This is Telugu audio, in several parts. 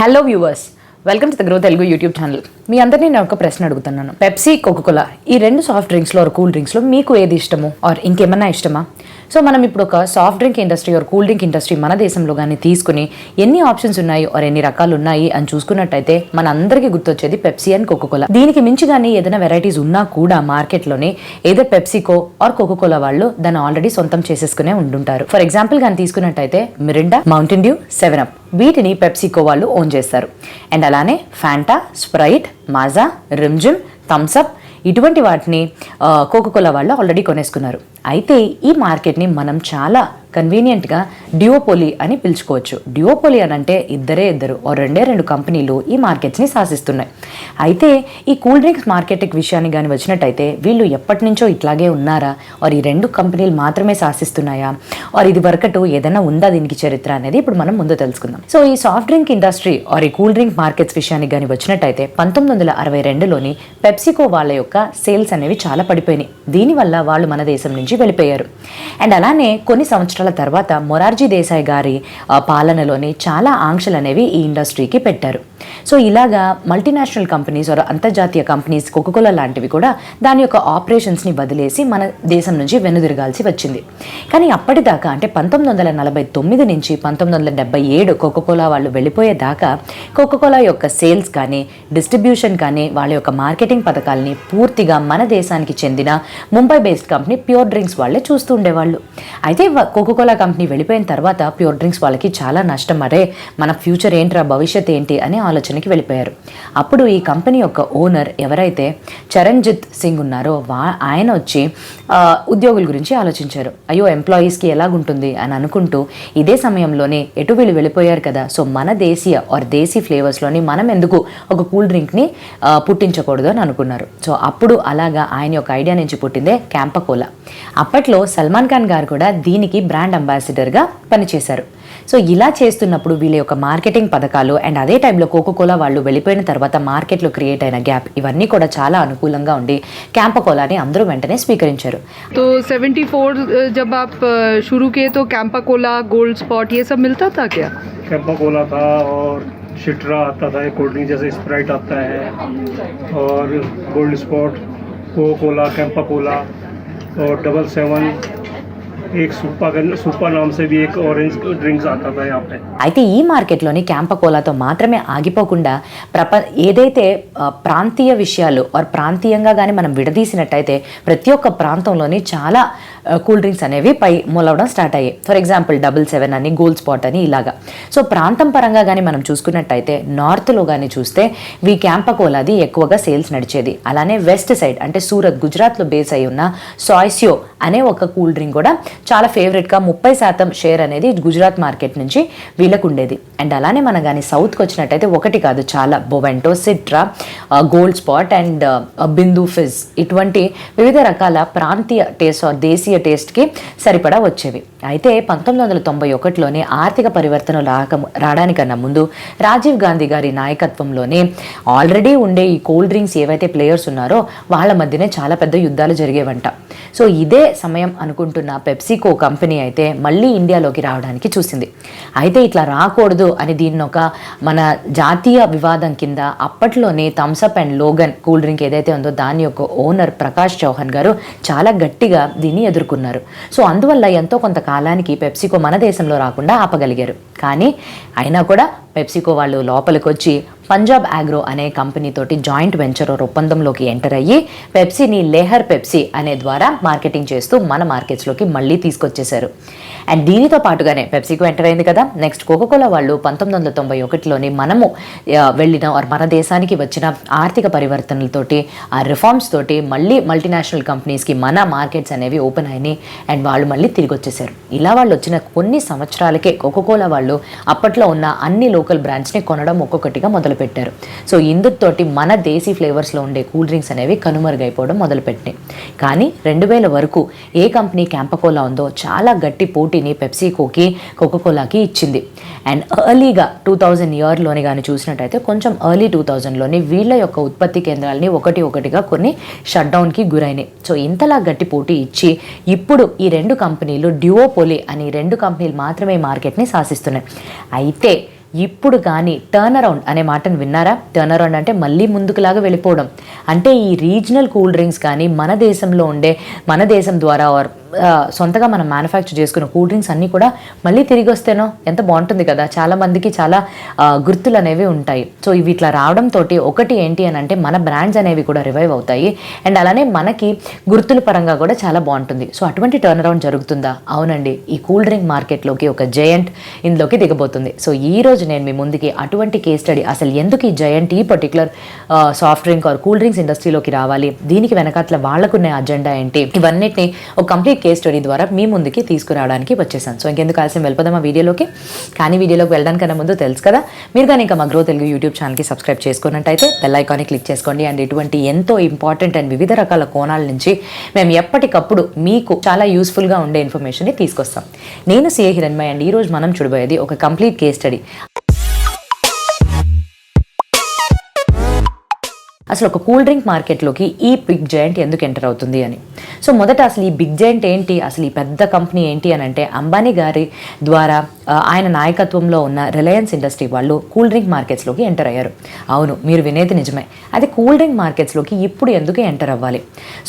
Hello viewers, welcome to the Groww Telugu YouTube channel. మీ అందరినీ నేను ఒక ప్రశ్న అడుగుతున్నాను. పెప్సీ, కోకోకోలా ఈ రెండు సాఫ్ట్ డ్రింక్స్లో ఆర్ కూల్ డ్రింక్స్లో మీకు ఏది ఇష్టము ఆర్ ఇంకేమన్నా ఇష్టమా? సో మనం ఇప్పుడు ఒక soft drink industry or cool drink industry మన దేశంలో కానీ తీసుకుని ఎన్ని ఆప్షన్స్ ఉన్నాయి ఆర్ ఎన్ని రకాలు ఉన్నాయి అని చూసుకున్నట్టయితే మన అందరికీ గుర్తొచ్చేది పెప్సీ అండ్ కోకోకోలా. దీనికి మించి కానీ ఏదైనా వెరైటీస్ ఉన్నా కూడా మార్కెట్లోనే ఏదో పెప్సీకో ఆర్ కోకోకోలా వాళ్ళు దాన్ని ఆల్రెడీ సొంతం చేసేసుకునే ఉంటుంటారు. ఫర్ ఎగ్జాంపుల్ కానీ తీసుకున్నట్టయితే మిరిండా, మౌంటైన్ డ్యూ, 7 అప్ వీటిని పెప్సీకో వాళ్ళు ఓన్ చేస్తారు. అండ్ అలానే Fanta, Sprite, Maaza, Rimjhim, Thums Up ఇటువంటి వాటిని కోకోకోలా వాళ్ళు ఆల్రెడీ కొనేసుకున్నారు. అయితే ఈ మార్కెట్ని మనం చాలా కన్వీనియంట్గా డ్యూఓపోలీ అని పిలుచుకోవచ్చు. డ్యూఓపోలీ అని అంటే ఇద్దరు రెండు కంపెనీలు ఈ మార్కెట్స్ని శాసిస్తున్నాయి. అయితే ఈ కూల్ డ్రింక్స్ మార్కెట్ విషయానికి కానీ వచ్చినట్టయితే వీళ్ళు ఎప్పటి నుంచో ఇట్లాగే ఉన్నారా ఆర్ ఈ రెండు కంపెనీలు మాత్రమే శాసిస్తున్నాయా ఆర్ ఇది వరకటు ఏదైనా ఉందా దీనికి చరిత్ర అనేది ఇప్పుడు మనం ముందు తెలుసుకుందాం. సో ఈ సాఫ్ట్ డ్రింక్ ఇండస్ట్రీ ఆర్ ఈ కూల్ డ్రింక్ మార్కెట్స్ విషయానికి కానీ వచ్చినట్టయితే 1962లోని పెప్సీకో వాళ్ళ యొక్క సేల్స్ అనేవి చాలా పడిపోయినాయి. దీనివల్ల వాళ్ళు మన దేశం నుంచి వెళ్ళిపోయారు. అండ్ అలానే కొన్ని సంవత్సరాల తర్వాత మొరార్జీ దేశాయ్ గారి పాలనలోని చాలా ఆంక్షలు అనేవి ఈ ఇండస్ట్రీకి పెట్టారు. సో ఇలాగా మల్టీనేషనల్ కంపెనీస్ ఆర్ అంతర్జాతీయ కంపెనీస్ కోకోకోలా లాంటివి కూడా దాని యొక్క ఆపరేషన్స్ని వదిలేసి మన దేశం నుంచి వెనుదిరగాల్సి వచ్చింది. కానీ అప్పటిదాకా అంటే 1949 నుంచి 1977 కోకోకోలా వాళ్ళు వెళ్ళిపోయేదాకా కోకోకోలా యొక్క సేల్స్ కానీ డిస్ట్రిబ్యూషన్ కానీ వాళ్ళ యొక్క మార్కెటింగ్ పథకాలని పూర్తిగా మన దేశానికి చెందిన Mumbai based company pure drinks వాళ్ళే చూస్తూ ఉండేవాళ్ళు. అయితే కోకోకోలా కంపెనీ వెళ్ళిపోయిన తర్వాత ప్యూర్ డ్రింక్స్ వాళ్ళకి చాలా నష్టం. అరే మన ఫ్యూచర్ ఏంట్రా, భవిష్యత్ ఏంటి అనే ఆలోచనకి వెళ్ళిపోయారు. అప్పుడు ఈ కంపెనీ యొక్క ఓనర్ ఎవరైతే చరణ్జిత్ సింగ్ ఉన్నారో ఆయన వచ్చి ఉద్యోగుల గురించి ఆలోచించారు. అయ్యో ఎంప్లాయీస్కి ఎలాగుంటుంది అని అనుకుంటూ ఇదే సమయంలోనే ఎటు వీళ్ళు వెళ్ళిపోయారు కదా, సో మన దేశీయ ఆర్ దేశీ ఫ్లేవర్స్లోని మనం ఎందుకు ఒక కూల్ డ్రింక్ని పుట్టించకూడదు అని అనుకున్నారు. సో అప్పుడు అలాగా ఆయన యొక్క ఐడియా నుంచి పుట్టిందే క్యాంపకోలా. అప్పట్లో సల్మాన్ ఖాన్ గారు కూడా దీనికి బ్రాండ్ అంబాసిడర్గా పనిచేశారు. సో ఇలా చేస్తున్నప్పుడు వీళ్ళ యొక్క మార్కెటింగ్ పథకాలు అండ్ అదే టైంలో కోకోకోలా వాళ్ళు వెళ్ళిపోయిన తర్వాత మార్కెట్లో క్రియేట్ అయిన గ్యాప్ ఇవన్నీ కూడా చాలా అనుకూలంగా ఉండి క్యాంపకోలాని అందరూ వెంటనే స్వీకరించారు. तो 74 जब आप शुरू किए तो कैंपाकोला, गोल्ड स्पॉट ये सब मिलता था क्या? कैंपाकोला था और शिट्रा आता था, कोल्ड ड्रिंक जैसे स्प्राइट आता है, और गोल्ड स्पॉट, कोकोला, कैंपाकोला और 77 एक सूपा नाम से भी एक ऑरेंज ड्रिंक्स आता था यहाँ पे. అయితే ఈ మార్కెట్లోని క్యాంపకోలాతో మాత్రమే ఆగిపోకుండా ఏదైతే ప్రాంతీయ విషయాలు ఆర్ ప్రాంతీయంగా కానీ మనం విడదీసినట్టయితే ప్రతి ఒక్క ప్రాంతంలోని చాలా కూల్ డ్రింక్స్ అనేవి పై మొలవడం స్టార్ట్ అయ్యాయి. ఫర్ ఎగ్జాంపుల్ 77 అని, గోల్డ్ స్పాట్ అని ఇలాగా. సో ప్రాంతం పరంగా కానీ మనం చూసుకున్నట్టయితే నార్త్లో కానీ చూస్తే ఈ క్యాంపకోలాది ఎక్కువగా సేల్స్ నడిచేది. అలానే వెస్ట్ సైడ్ అంటే సూరత్, గుజరాత్లో బేస్ అయి ఉన్న సాయ్సియో అనే ఒక కూల్ డ్రింక్ కూడా చాలా ఫేవరెట్గా 30% షేర్ అనేది గుజరాత్ మార్కెట్ నుంచి వీళ్ళకు ఉండేది. అండ్ అలానే మనం కానీ సౌత్కి వచ్చినట్టయితే ఒకటి కాదు చాలా Bovonto, Citra, gold spot and Bindu fizz ఇటువంటి వివిధ రకాల ప్రాంతీయ టేస్ట్ ఆర్ దేశీయ టేస్ట్కి సరిపడా వచ్చేవి. అయితే 1991లోనే ఆర్థిక పరివర్తన రావడానికన్నా ముందు రాజీవ్ గాంధీ గారి నాయకత్వంలోనే ఆల్రెడీ ఉండే ఈ కూల్ డ్రింక్స్ ఏవైతే ప్లేయర్స్ ఉన్నారో వాళ్ళ మధ్యనే చాలా పెద్ద యుద్ధాలు జరిగేవంట. సో ఇదే సమయం అనుకుంటున్న పెప్సీకో కంపెనీ అయితే మళ్ళీ ఇండియాలోకి రావడానికి చూసింది. అయితే ఇట్లా రాకూడదు అని దీన్ని ఒక మన జాతీయ వివాదం కింద అప్పట్లోనే Thums Up and Logan cool drink ఏదైతే ఉందో దాని యొక్క ఓనర్ ప్రకాష్ చౌహాన్ గారు చాలా గట్టిగా దీన్ని ఎదుర్కొన్నారు. సో అందువల్ల ఎంతో కొంత కాలానికి పెప్సీకో మన దేశంలో రాకుండా ఆపగలిగారు. కానీ అయినా కూడా పెప్సీకో వాళ్ళు లోపలికి వచ్చి పంజాబ్ ఆగ్రో అనే కంపెనీతోటి జాయింట్ వెంచర్ ఒప్పందంలోకి ఎంటర్ అయ్యి పెప్సీని లేహర్ పెప్సీ అనే ద్వారా మార్కెటింగ్ చేస్తూ మన మార్కెట్స్లోకి మళ్ళీ తీసుకొచ్చేశారు. అండ్ దీనితో పాటుగానే పెప్సీకో ఎంటర్ అయింది కదా, నెక్స్ట్ కోకోకోలా వాళ్ళు 1991లోని మనము వెళ్ళిన మన దేశానికి వచ్చిన ఆర్థిక పరివర్తనలతోటి ఆ రిఫార్మ్స్ తోటి మళ్ళీ మల్టీనేషనల్ కంపెనీస్కి మన మార్కెట్స్ అనేవి ఓపెన్ అయినాయి అండ్ వాళ్ళు మళ్ళీ తిరిగి వచ్చేసారు. ఇలా వాళ్ళు వచ్చిన కొన్ని సంవత్సరాలకే కోకోకోలా వాళ్ళు అప్పట్లో ఉన్న అన్ని లోకల్ బ్రాండ్స్ని కొనడం ఒక్కొక్కటిగా మొదలుపెట్టారు. సో ఇందుతోటి మన దేశీ ఫ్లేవర్స్లో ఉండే కూల్ డ్రింక్స్ అనేవి కనుమరుగైపోవడం మొదలుపెట్టినాయి. కానీ 2000 వరకు ఏ కంపెనీ క్యాంపకోలా ఉందో చాలా గట్టి పోటీని పెప్సీకోకి, కోకోకోలాకి ఇచ్చింది. అండ్ ఎర్లీగా 2000 ఇయర్లోని కానీ చూసినట్టయితే కొంచెం ఎర్లీ 2000లోని వీళ్ళ యొక్క ఉత్పత్తి కేంద్రాలని ఒకటిగా కొన్ని షట్ డౌన్కి గురైనాయి. సో ఇంతలా గట్టి పోటీ ఇచ్చి ఇప్పుడు ఈ రెండు కంపెనీలు డ్యూఓపోలీ అని రెండు కంపెనీలు మాత్రమే మార్కెట్ని శాసిస్తున్నాయి. అయితే ఇప్పుడు కానీ టర్న్ అరౌండ్ అనే మాటను విన్నారా? టర్న్ అరౌండ్ అంటే మళ్ళీ ముందుకులాగా వెళ్ళిపోవడం. అంటే ఈ రీజనల్ కూల్ డ్రింక్స్ కానీ మన దేశంలో ఉండే, మన దేశం ద్వారా సొంతగా మనం మ్యానుఫ్యాక్చర్ చేసుకున్న కూల్ డ్రింక్స్ అన్నీ కూడా మళ్ళీ తిరిగి వస్తేనో ఎంత బాగుంటుంది కదా. చాలా మందికి చాలా గుర్తులు అనేవి ఉంటాయి. సో ఇవి ఇట్లా రావడంతో ఒకటి ఏంటి అని అంటే మన బ్రాండ్స్ అనేవి కూడా రివైవ్ అవుతాయి. అండ్ అలానే మనకి గుర్తుల పరంగా కూడా చాలా బాగుంటుంది. సో అటువంటి టర్న్ అరౌండ్ జరుగుతుందా? అవునండి, ఈ కూల్ డ్రింక్ మార్కెట్లోకి ఒక జయంట్ ఇందులోకి దిగబోతుంది. సో ఈ రోజు నేను మీ ముందుకి అటువంటి కేస్ స్టడీ, అసలు ఎందుకు ఈ జయంట్ ఈ particular soft drink are cool drinks ఇండస్ట్రీలోకి రావాలి, దీనికి వెనకాతల వాళ్ళకున్న అజెండా ఏంటి, ఇవన్నిటిని ఒక కంప్లీట్ కేస్ స్టడీ ద్వారా మీ ముందుకి తీసుకురావడానికి వచ్చేసాను. సో ఇంకెందుకు ఆలస్యం, వెళ్ళిపోదాం ఆ వీడియోలోకి. కానీ వీడియోలోకి వెళ్ళడానికన్నా ముందు తెలుసు కదా, మీరు కానీ ఇంకా మా గ్రో తెలుగు యూట్యూబ్ ఛానల్కి సబ్స్క్రైబ్ చేసుకున్నట్టయితే బెల్ ఐకాన్ని క్లిక్ చేసుకోండి. అండ్ ఇటువంటి ఎంతో ఇంపార్టెంట్ అండ్ వివిధ రకాల కోణాల నుంచి మేము ఎప్పటికప్పుడు మీకు చాలా యూస్ఫుల్గా ఉండే ఇన్ఫర్మేషన్ని తీసుకొస్తాం. నేను సిఏ హిరణ్మయ్ అండ్ ఈరోజు మనం చూడబోయేది ఒక కంప్లీట్ కేస్ స్టడీ. అసలు ఒక కూల్ డ్రింక్ మార్కెట్లోకి ఈ బిగ్ జైంట్ ఎందుకు ఎంటర్ అవుతుంది అని. సో మొదట అసలు ఈ బిగ్ జైంట్ ఏంటి, అసలు ఈ పెద్ద కంపెనీ ఏంటి అని అంటే, అంబానీ గారి ద్వారా ఆయన నాయకత్వంలో ఉన్న రిలయన్స్ ఇండస్ట్రీ వాళ్ళు కూల్ డ్రింక్ మార్కెట్స్లోకి ఎంటర్ అయ్యారు. అవును, మీరు వినేది నిజమే. అది కూల్ డ్రింక్ మార్కెట్స్లోకి ఇప్పుడు ఎందుకు ఎంటర్ అవ్వాలి?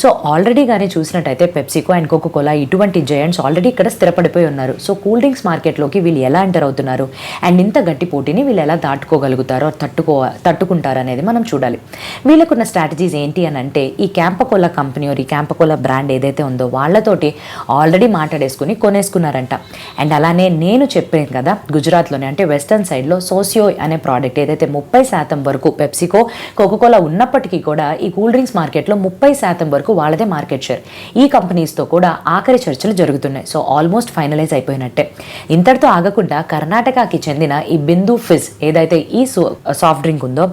సో ఆల్రెడీ కానీ చూసినట్టయితే పెప్సికో అండ్ కోకోకోలా ఇటువంటి జయంట్స్ ఆల్రెడీ ఇక్కడ స్థిరపడిపోయి ఉన్నారు. సో కూల్ డ్రింక్స్ మార్కెట్లోకి వీళ్ళు ఎలా ఎంటర్ అవుతున్నారు అండ్ ఇంత గట్టి పోటీని వీళ్ళు ఎలా దాటుకోగలుగుతారో తట్టుకుంటారు అనేది మనం చూడాలి. వీళ్ళకున్న స్ట్రాటజీస్ ఏంటి అని అంటే, ఈ క్యాంపకోలా కంపెనీ ఈ క్యాంపకోలా బ్రాండ్ ఏదైతే ఉందో వాళ్ళతోటి ఆల్రెడీ మాట్లాడేసుకుని కొనేసుకున్నారంట. అండ్ అలానే నేను చెప్పాను కదా, గుజరాత్లోనే అంటే వెస్టర్న్ సైడ్లో సోసియో అనే ప్రోడక్ట్ ఏదైతే 30% వరకు పెప్సికో కోకోకోలా ఉన్నప్పటికీ కూడా ఈ కూల్ డ్రింక్స్ మార్కెట్లో 30% వరకు వాళ్ళదే మార్కెట్ షేర్. ఈ కంపెనీస్తో కూడా ఆఖరి చర్చలు జరుగుతున్నాయి. సో ఆల్మోస్ట్ ఫైనలైజ్ అయిపోయినట్టే. ఇంతటితో ఆగకుండా కర్ణాటకకి చెందిన ఈ బిందు ఫిజ్ ఏదైతే ఈ సాఫ్ట్ డ్రింక్ ఉందో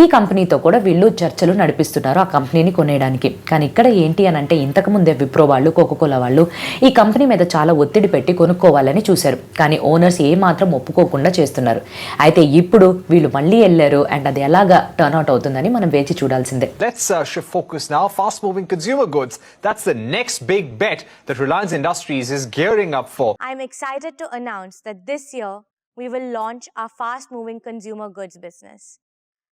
ఈ కంపెనీతో కూడా వీళ్ళు చర్చలు నడిపిస్తున్నారు ఆ కంపెనీని కొనేయడానికి. కానీ ఇక్కడ ఏంటి అని అంటే, ఇంతకుముందే విప్రో వాళ్ళు కోకోకోలా వాళ్ళు ఈ కంపెనీ మీద చాలా ఒత్తిడి పెట్టి కొనుక్కోవాలని చూశారు. కానీ ఓనర్స్ ఏమాత్రం ఒప్పుకోకుండా చేస్తున్నారు. అయితే ఇప్పుడు వీళ్ళు మళ్ళీ వెళ్ళారు అండ్ అది ఎలాగా టర్న్ అవుట్ అవుతుందని మనం వేచి చూడాల్సిందే. Let's shift focus now. Fast moving consumer goods. That's the next big bet that Reliance Industries is gearing up for. I'm excited to announce that this year we will launch our fast moving consumer goods business.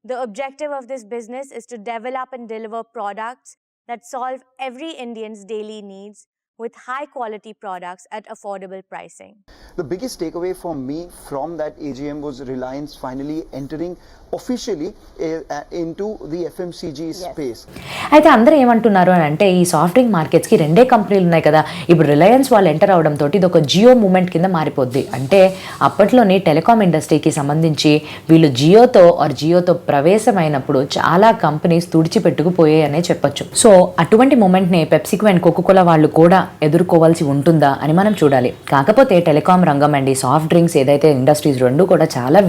The objective of this business is to develop and deliver products that solve every Indian's daily needs with high quality products at affordable pricing. The biggest takeaway for me from that AGM was Reliance finally entering officially into the FMCG space. అయితే అందరూ ఏమంటున్నారు అని అంటే, ఈ సాఫ్ట్ డ్రింక్ మార్కెట్స్కి రెండే కంపెనీలు ఉన్నాయి కదా, ఇప్పుడు రిలయన్స్ వాళ్ళు ఎంటర్ అవడంతో ఇది ఒక జియో మూమెంట్ కింద మారిపోద్ది. అంటే అప్పట్లోని టెలికాం ఇండస్ట్రీకి సంబంధించి వీళ్ళు జియోతో ప్రవేశమైనప్పుడు చాలా కంపెనీస్ తుడిచిపెట్టుకుపోయాయి అనే చెప్పొచ్చు. సో అటువంటి మూమెంట్ని పెప్సికో అండ్ కోకోకోలా వాళ్ళు కూడా ఎదుర్కోవాల్సి ఉంటుందా అని మనం చూడాలి. కాకపోతే టెలికాం రంగం అండ్ ఈ సాఫ్ట్ డ్రింక్స్ ఏదైతే ఇండస్ట్రీస్ రెండు కూడా చాలా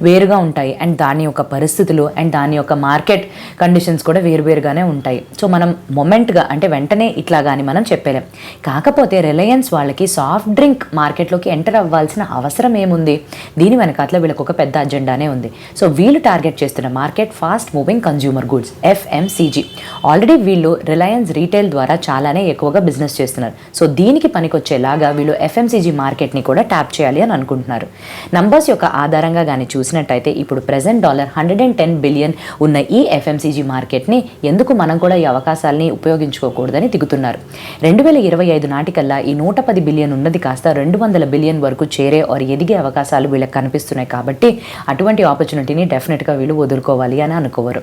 వేరుగా ఉంటాయి. అండ్ దాని యొక్క పరిస్థితులు అండ్ దాని యొక్క మార్కెట్ కండిషన్స్ కూడా వేరుగానే ఉంటాయి. సో మనం మొమెంట్గా అంటే వెంటనే ఇట్లా కానీ మనం చెప్పలేం. కాకపోతే రిలయన్స్ వాళ్ళకి సాఫ్ట్ డ్రింక్ మార్కెట్లోకి ఎంటర్ అవ్వాల్సిన అవసరం ఏముంది? దీని వెనకాతల వీళ్ళకి ఒక పెద్ద అజెండానే ఉంది. సో వీళ్ళు టార్గెట్ చేస్తున్న market fast moving consumer goods FMCG. Already వీళ్ళు రిలయన్స్ రీటైల్ ద్వారా చాలానే ఎక్కువగా బిజినెస్ చేస్తున్నారు. సో దీనికి పనికొచ్చేలాగా వీళ్ళు FMCG మార్కెట్ని కూడా ట్యాప్ చేయాలి అని అనుకుంటున్నారు. నంబర్స్ యొక్క ఆధారంగా కానీ చూసినట్టయితే ఇప్పుడు ప్రెసెంట్ $110 బిలియన్ ఉన్న ఈ FMCG మార్కెట్ని ఎందుకు మనం కూడా ఈ అవకాశాలని ఉపయోగించుకోకూడదని దిగుతున్నారు. 2025 నాటికల్లా ఈ 110 బిలియన్ ఉన్నది కాస్త 200 బిలియన్ వరకు చేరే ఎదిగే అవకాశాలు వీళ్ళకి కనిపిస్తున్నాయి. కాబట్టి అటువంటి ఆపర్చునిటీని డెఫినెట్గా వీళ్ళు వదులుకోవాలి అని అనుకోవరు.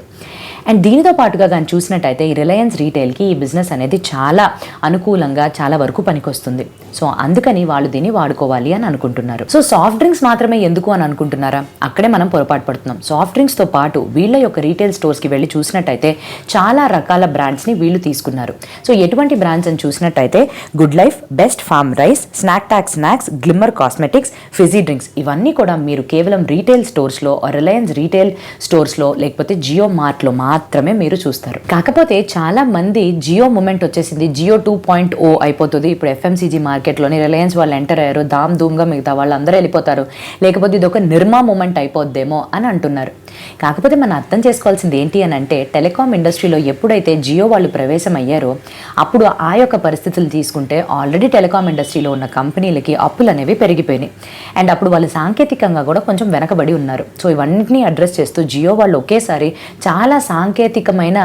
అండ్ దీనితో పాటుగా కానీ చూసినట్టయితే ఈ రిలయన్స్ రీటైల్కి ఈ బిజినెస్ అనేది చాలా అనుకూలంగా చాలా వరకు పనికొస్తుంది. సో అందుకని వాళ్ళు దీన్ని వాడుకోవాలి అని అనుకుంటున్నారు. సో సాఫ్ట్ డ్రింక్స్ మాత్రమే ఎందుకు అని అనుకుంటున్నారా? అక్కడే మనం పొరపాటు పడుతున్నాం. సాఫ్ట్ డ్రింక్స్తో పాటు వీళ్ళ యొక్క రీటైల్ స్టోర్స్కి వెళ్ళి చూసినట్టయితే చాలా రకాల బ్రాండ్స్ని వీళ్ళు తీసుకున్నారు. సో ఎటువంటి బ్రాండ్స్ అని చూసినట్టయితే Good Life, Best Farm Rice, snacks, Glimmer Cosmetics, Fizzy Drinks, ఇవన్నీ కూడా మీరు కేవలం రీటైల్ స్టోర్స్లో రిలయన్స్ రీటైల్ స్టోర్స్లో లేకపోతే జియో మార్ట్లో మాత్రమే మీరు చూస్తారు. కాకపోతే చాలా మంది జియో మూమెంట్ వచ్చేసింది, జియో 2.0 అయిపోతుంది. ఇప్పుడు ఎఫ్ఎంసీజీ మార్కెట్లోని రిలయన్స్ వాళ్ళు ఎంటర్ అయ్యారు, దామ్ ధూమ్గా మిగతా వాళ్ళందరూ వెళ్ళిపోతారు, లేకపోతే ఇది ఒక నిర్మా మూమెంట్ అయిపోద్దేమో అని అంటున్నారు. కాకపోతే మనం అర్థం చేసుకోవాల్సింది ఏంటి అని అంటే, టెలికాం ఇండస్ట్రీలో ఎప్పుడైతే జియో వాళ్ళు ప్రవేశం అయ్యారో అప్పుడు ఆ యొక్క పరిస్థితులు తీసుకుంటే ఆల్రెడీ టెలికాం ఇండస్ట్రీలో ఉన్న కంపెనీలకి అప్పులు అనేవి పెరిగిపోయినాయి. అండ్ అప్పుడు వాళ్ళు సాంకేతికంగా కూడా కొంచెం వెనకబడి ఉన్నారు. సో ఇవన్నింటినీ అడ్రస్ చేస్తూ జియో వాళ్ళు ఒకేసారి చాలా సాంకేతికమైన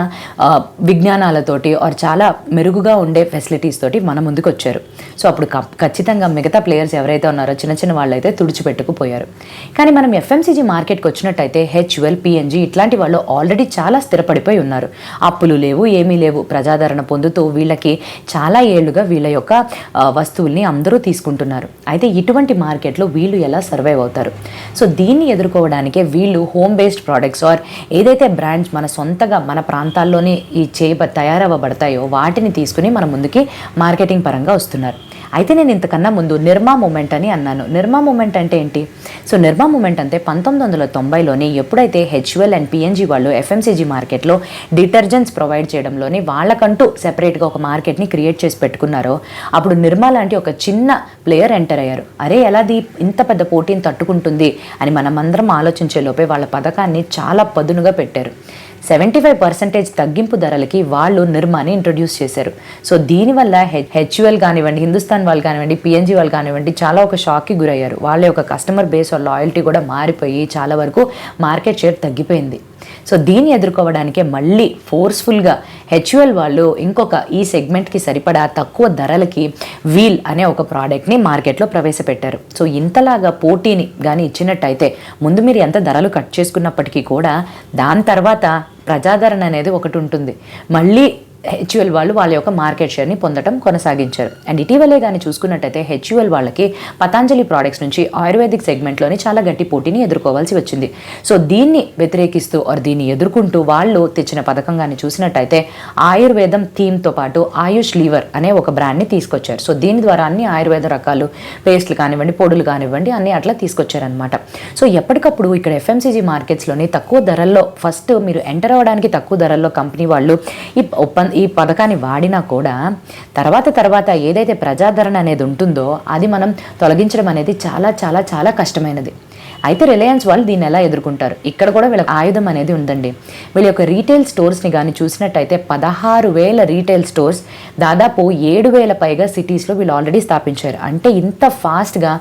విజ్ఞానాలతోటి ఆర్ చాలా మెరుగుగా ఉండే ఫెసిలిటీస్ తోటి మన ముందుకు వచ్చారు. సో అప్పుడు ఖచ్చితంగా మిగతా ప్లేయర్స్ ఎవరైతే ఉన్నారో చిన్న చిన్న వాళ్ళు అయితే తుడిచిపెట్టుకుపోయారు. కానీ మనం ఎఫ్ఎంసీజీ మార్కెట్కి వచ్చినట్టయితే హెచ్యుఎల్, పిఎన్జీ ఇట్లాంటి వాళ్ళు ఆల్రెడీ చాలా స్థిరపడిపోయి ఉన్నారు. అప్పులు లేవు, ఏమీ లేవు, ప్రజాదరణ పొందుతూ వీళ్ళకి చాలా ఏళ్లుగా వీళ్ళ యొక్క వస్తువుల్ని అందరూ తీసుకుంటున్నారు. అయితే ఇటువంటి మార్కెట్లో వీళ్ళు ఎలా సర్వైవ్ అవుతారు? సో దీన్ని ఎదుర్కోవడానికే వీళ్ళు హోమ్ బేస్డ్ ప్రోడక్ట్స్ ఆర్ ఏదైతే బ్రాండ్స్ మన సొంతగా మన ప్రాంతాల్లోనే ఈ తయారవ్వబడతాయో వాటిని తీసుకుని మన ముందుకి మార్కెటింగ్ పరంగా వస్తున్నారు. అయితే నేను ఇంతకన్నా ముందు నిర్మా మూమెంట్ అని అన్నాను. నిర్మా మూమెంట్ అంటే ఏంటి? సో నిర్మా మూమెంట్ అంటే 1990లోని ఎప్పుడైతే హెచ్యుఎల్ అండ్ పిఎన్జీ వాళ్ళు ఎఫ్ఎంసీజీ మార్కెట్లో డిటర్జెంట్స్ ప్రొవైడ్ చేయడంలోని వాళ్ళకంటూ సెపరేట్గా ఒక మార్కెట్ని క్రియేట్ చేసి పెట్టుకున్నారో అప్పుడు నిర్మా లాంటి ఒక చిన్న ప్లేయర్ ఎంటర్ అయ్యారు. అరే ఎలాది ఇంత పెద్ద పోటీని తట్టుకుంటుంది అని మనమందరం ఆలోచించే లోపే వాళ్ళ పథకాన్ని చాలా పదునుగా పెట్టారు. 75% తగ్గింపు ధరలకి వాళ్ళు నిర్మాని ఇంట్రొడ్యూస్ చేశారు. సో దీనివల్ల హెచ్యుఎల్ కానివ్వండి, హిందుస్థాన్ వాళ్ళు కానివ్వండి, పిఎన్జీ వాళ్ళు కానివ్వండి చాలా ఒక షాక్కి గురయ్యారు. వాళ్ళ యొక్క కస్టమర్ బేస్ లాయల్టీ కూడా మారిపోయి చాలా వరకు మార్కెట్ షేర్ తగ్గిపోయింది. సో దీన్ని ఎదుర్కోవడానికే మళ్ళీ ఫోర్స్ఫుల్గా హెచ్యుఎల్ వాళ్ళు ఇంకొక ఈ సెగ్మెంట్కి సరిపడా తక్కువ ధరలకి వీల్ అనే ఒక ప్రోడక్ట్ని మార్కెట్లో ప్రవేశపెట్టారు. సో ఇంతలాగా పోటీని కానీ ఇచ్చినట్టయితే ముందు మీరు ఎంత ధరలు కట్ చేసుకున్నప్పటికీ కూడా దాని తర్వాత ప్రజాదరణ అనేది ఒకటి ఉంటుంది. మళ్ళీ హెచ్యుఎల్ వాళ్ళు వాళ్ళ యొక్క మార్కెట్ షేర్ని పొందడం కొనసాగించారు. అండ్ ఇటీవలే కానీ చూసుకున్నట్టయితే హెచ్యుఎల్ వాళ్ళకి పతాంజలి ప్రోడక్ట్స్ నుంచి ఆయుర్వేదిక్ సెగ్మెంట్లోని చాలా గట్టి పోటీని ఎదుర్కోవాల్సి వచ్చింది. సో దీన్ని వ్యతిరేకిస్తూ దీన్ని ఎదుర్కొంటూ వాళ్ళు తెచ్చిన పథకం కానీ చూసినట్టయితే ఆయుర్వేదం థీమ్తో పాటు ఆయుష్ లీవర్ అనే ఒక బ్రాండ్ని తీసుకొచ్చారు. సో దీని ద్వారా అన్ని ఆయుర్వేద రకాలు పేస్ట్లు కానివ్వండి, పొడులు కానివ్వండి అన్నీ అట్లా తీసుకొచ్చారనమాట. సో ఎప్పటికప్పుడు ఇక్కడ ఎఫ్ఎంసీజీ మార్కెట్స్లోని తక్కువ ధరల్లో ఫస్ట్ మీరు ఎంటర్ అవ్వడానికి తక్కువ ధరల్లో కంపెనీ వాళ్ళు ఈ పథకాన్ని వాడినా కూడా తర్వాత ఏదైతే ప్రజాదరణ అనేది ఉంటుందో అది మనం తొలగించడం అనేది చాలా చాలా చాలా కష్టమైనది. అయితే రిలయన్స్ వాళ్ళు దీన్ని ఎలా ఎదుర్కొంటారు? ఇక్కడ కూడా వీళ్ళ ఆయుధం అనేది ఉందండి. వీళ్ళ యొక్క రీటైల్ స్టోర్స్ని కానీ చూసినట్టయితే 16,000 రీటైల్ స్టోర్స్, దాదాపు 7,000 పైగా సిటీస్లో వీళ్ళు ఆల్రెడీ స్థాపించారు. అంటే ఇంత ఫాస్ట్గా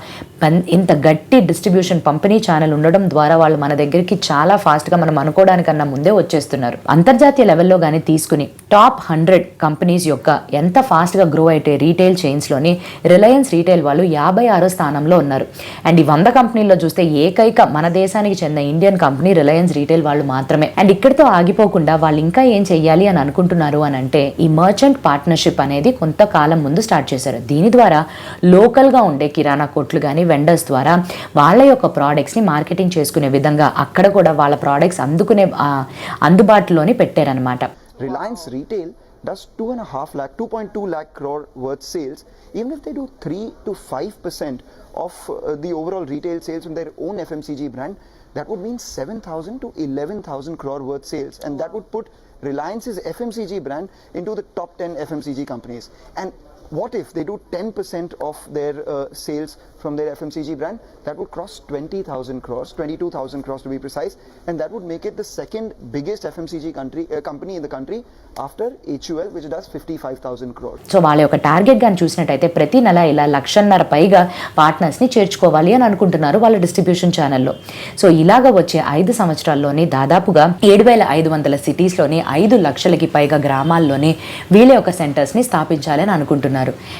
ఇంత గట్టి డిస్ట్రిబ్యూషన్ పంపిణీ ఛానల్ ఉండడం ద్వారా వాళ్ళు మన దగ్గరికి చాలా ఫాస్ట్గా మనం అనుకోవడానికన్నా ముందే వచ్చేస్తున్నారు. అంతర్జాతీయ లెవెల్లో కానీ తీసుకుని టాప్ 100 కంపెనీస్ యొక్క ఎంత ఫాస్ట్గా గ్రో అయితే రీటైల్ చైన్స్లోని రిలయన్స్ రీటైల్ వాళ్ళు 56వ స్థానంలో ఉన్నారు. అండ్ ఈ 100 కంపెనీల్లో చూస్తే ఏకైక మన దేశానికి చెందిన ఇండియన్ కంపెనీ రిలయన్స్ రీటైల్ వాళ్ళు మాత్రమే. అండ్ ఇక్కడితో ఆగిపోకుండా వాళ్ళు ఇంకా ఏం చెయ్యాలి అని అనుకుంటున్నారు అని అంటే ఈ మర్చెంట్ పార్ట్నర్షిప్ అనేది కొంతకాలం ముందు స్టార్ట్ చేశారు. దీని ద్వారా లోకల్గా ఉండే కిరాణా కొట్లు కానీ వెండర్స్ ద్వారా వాళ్ళ యొక్క ప్రోడక్ట్స్ని మార్కెటింగ్ చేసుకునే విధంగా అక్కడ కూడా వాళ్ళ ప్రోడక్ట్స్ అందుబాటులోని పెట్టారనమాట. Reliance Retail does 2.2 lakh crore worth sales. Even if they do 3 to 5% of the overall retail sales from their own FMCG brand, that would mean 7,000 to 11,000 crore worth sales, and that would put Reliance's FMCG brand into the top 10 FMCG companies. And what if they do 10% of their sales from their FMCG brand? That would cross 20,000 crores, 22,000 crores to be precise, and that would make it the second biggest FMCG company in the country after HUL, which does 55,000 crores. So వాళ్ళ యొక్క టార్గెట్ గాని చూసినట్టయితే ప్రతి నెల ఇలా 1,50,000 పైగా పార్ట్నర్స్ని చేర్చుకోవాలి అని అనుకుంటున్నారు వాళ్ళ డిస్ట్రిబ్యూషన్ ఛానల్లో. సో ఇలాగ వచ్చే 5 సంవత్సరాల్లోనే దాదాపుగా 7,500 సిటీస్లోని 5 లక్షలకి పైగా గ్రామాల్లోని వీళ్ళ యొక్క సెంటర్స్ని స్థాపించాలి అని అనుకుంటున్నారు.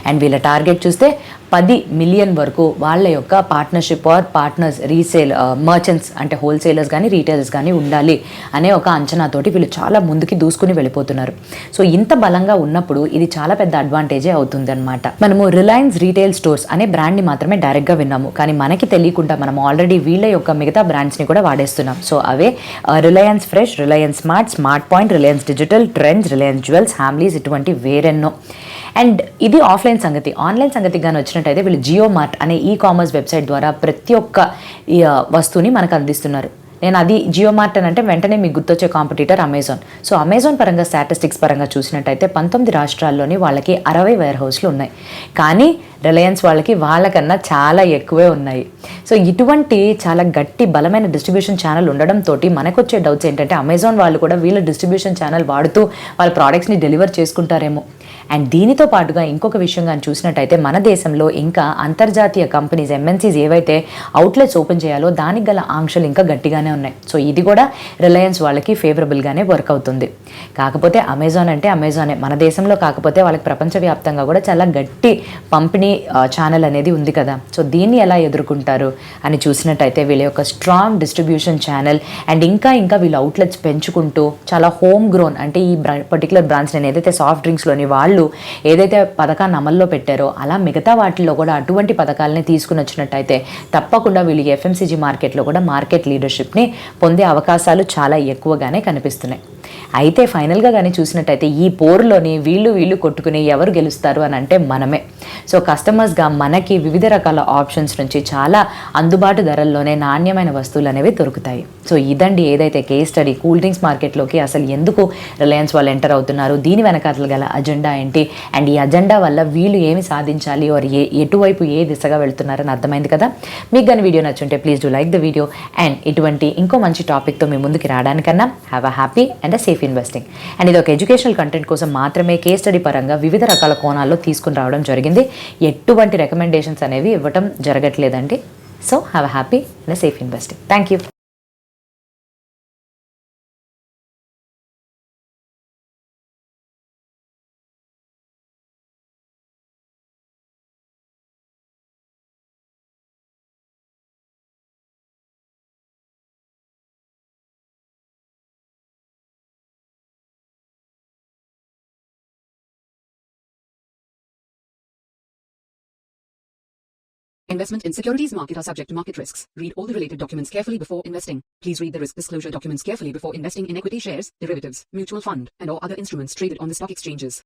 అండ్ వీళ్ళ టార్గెట్ చూస్తే 10 మిలియన్ వరకు వాళ్ళ యొక్క partnership or partners resale merchants అంటే హోల్సేలర్స్ కానీ రీటైలర్స్ కానీ ఉండాలి అనే ఒక అంచనాతోటి వీళ్ళు చాలా ముందుకి దూసుకుని వెళ్ళిపోతున్నారు. సో ఇంత బలంగా ఉన్నప్పుడు ఇది చాలా పెద్ద అడ్వాంటేజే అవుతుంది అనమాట. మనము రిలయన్స్ రీటైల్ స్టోర్స్ అనే బ్రాండ్ని మాత్రమే డైరెక్ట్గా విన్నాము, కానీ మనకి తెలియకుండా మనం ఆల్రెడీ వీళ్ళ యొక్క మిగతా బ్రాండ్స్ని కూడా వాడేస్తున్నాం. సో అవే Reliance Fresh, Reliance Smart, Smart Point, Reliance Digital, Trends, Reliance Jewels, Hamleys ఇటువంటి వేరెన్నో. అండ్ ఇది ఆఫ్లైన్ సంగతి. ఆన్లైన్ సంగతి కానీ వచ్చినట్టయితే వీళ్ళు జియో మార్ట్ అనే ఈ కామర్స్ వెబ్సైట్ ద్వారా ప్రతి ఒక్క వస్తువుని మనకు అందిస్తున్నారు. నేను అది జియో మార్ట్ అని అంటే వెంటనే మీకు గుర్తొచ్చే కాంపిటీటర్ అమెజాన్. సో అమెజాన్ పరంగా స్టాటిస్టిక్స్ పరంగా చూసినట్టయితే 19 రాష్ట్రాల్లోని వాళ్ళకి 60 వేర్ హౌస్లు ఉన్నాయి. కానీ రిలయన్స్ వాళ్ళకన్నా చాలా ఎక్కువే ఉన్నాయి. సో ఇటువంటి చాలా గట్టి బలమైన డిస్ట్రిబ్యూషన్ ఛానల్ ఉండడంతో మనకొచ్చే డౌట్స్ ఏంటంటే అమెజాన్ వాళ్ళు కూడా వీళ్ళ డిస్ట్రిబ్యూషన్ ఛానల్ వాడుతూ వాళ్ళ ప్రోడక్ట్స్ని డెలివర్ చేసుకుంటారేమో. అండ్ దీనితో పాటుగా ఇంకొక విషయం కానీ చూసినట్టయితే మన దేశంలో ఇంకా అంతర్జాతీయ కంపెనీస్ ఎంఎన్సీస్ ఏవైతే అవుట్లెట్స్ ఓపెన్ చేయాలో దానికి గల ఆంక్షలు ఇంకా గట్టిగానే ఉన్నాయి. సో ఇది కూడా రిలయన్స్ వాళ్ళకి ఫేవరబుల్గానే వర్క్ అవుతుంది. కాకపోతే అమెజాన్ అంటే అమెజానే, మన దేశంలో కాకపోతే వాళ్ళకి ప్రపంచవ్యాప్తంగా కూడా చాలా గట్టి పంపిణీ ఛానల్ అనేది ఉంది కదా. సో దీన్ని ఎలా ఎదుర్కొంటారు అని చూసినట్టయితే వీళ్ళ యొక్క స్ట్రాంగ్ డిస్ట్రిబ్యూషన్ ఛానల్ అండ్ ఇంకా వీళ్ళు అవుట్లెట్స్ పెంచుకుంటూ చాలా హోమ్ గ్రోన్ అంటే ఈ పర్టికులర్ బ్రాండ్స్ నేను ఏదైతే సాఫ్ట్ డ్రింక్స్లోని వాళ్ళు ఏదైతే పథకాన్ని అమల్లో పెట్టారో అలా మిగతా వాటిల్లో కూడా అటువంటి పథకాలని తీసుకుని వచ్చినట్టయితే తప్పకుండా వీళ్ళు ఎఫ్ఎంసీజీ మార్కెట్లో కూడా మార్కెట్ లీడర్షిప్ని పొందే అవకాశాలు చాలా ఎక్కువగానే కనిపిస్తున్నాయి. అయితే ఫైనల్గా కానీ చూసినట్టయితే ఈ పోరులోని వీళ్ళు కొట్టుకుని ఎవరు గెలుస్తారు అని అంటే మనమే. సో కస్టమర్స్గా మనకి వివిధ రకాల ఆప్షన్స్ నుంచి చాలా అందుబాటు ధరల్లోనే నాణ్యమైన వస్తువులు అనేవి దొరుకుతాయి. సో ఇదండి ఏదైతే కేస్ స్టడీ కూల్ డ్రింక్స్ మార్కెట్లోకి అసలు ఎందుకు రిలయన్స్ వాళ్ళు ఎంటర్ అవుతున్నారు, దీని వెనకాతలు గల అజెండా ఏంటి, అండ్ ఈ అజెండా వల్ల వీళ్ళు ఏమి సాధించాలి ఆర్ ఎటువైపు ఏ దిశగా వెళ్తున్నారని అర్థమైంది కదా. మీకు కానీ వీడియో నచ్చుంటే please do like the video. And ఇటువంటి ఇంకో మంచి టాపిక్తో మీ ముందుకి రావడానికన్నా have a happy and a safe investing. And ఇది ఒక ఎడ్యుకేషనల్ కంటెంట్ కోసం మాత్రమే కేస్ స్టడీ పరంగా వివిధ రకాల కోణాల్లో తీసుకుని రావడం జరిగింది. ఎటువంటి రికమెండేషన్స్ అనేవి ఇవ్వటం జరగట్లేదండి. So have a happy and a safe investing. Thank you. Investment in securities market are subject to market risks. Read all the related documents carefully before investing. Please read the risk disclosure documents carefully before investing in equity shares, derivatives, mutual fund, and or other instruments traded on the stock exchanges.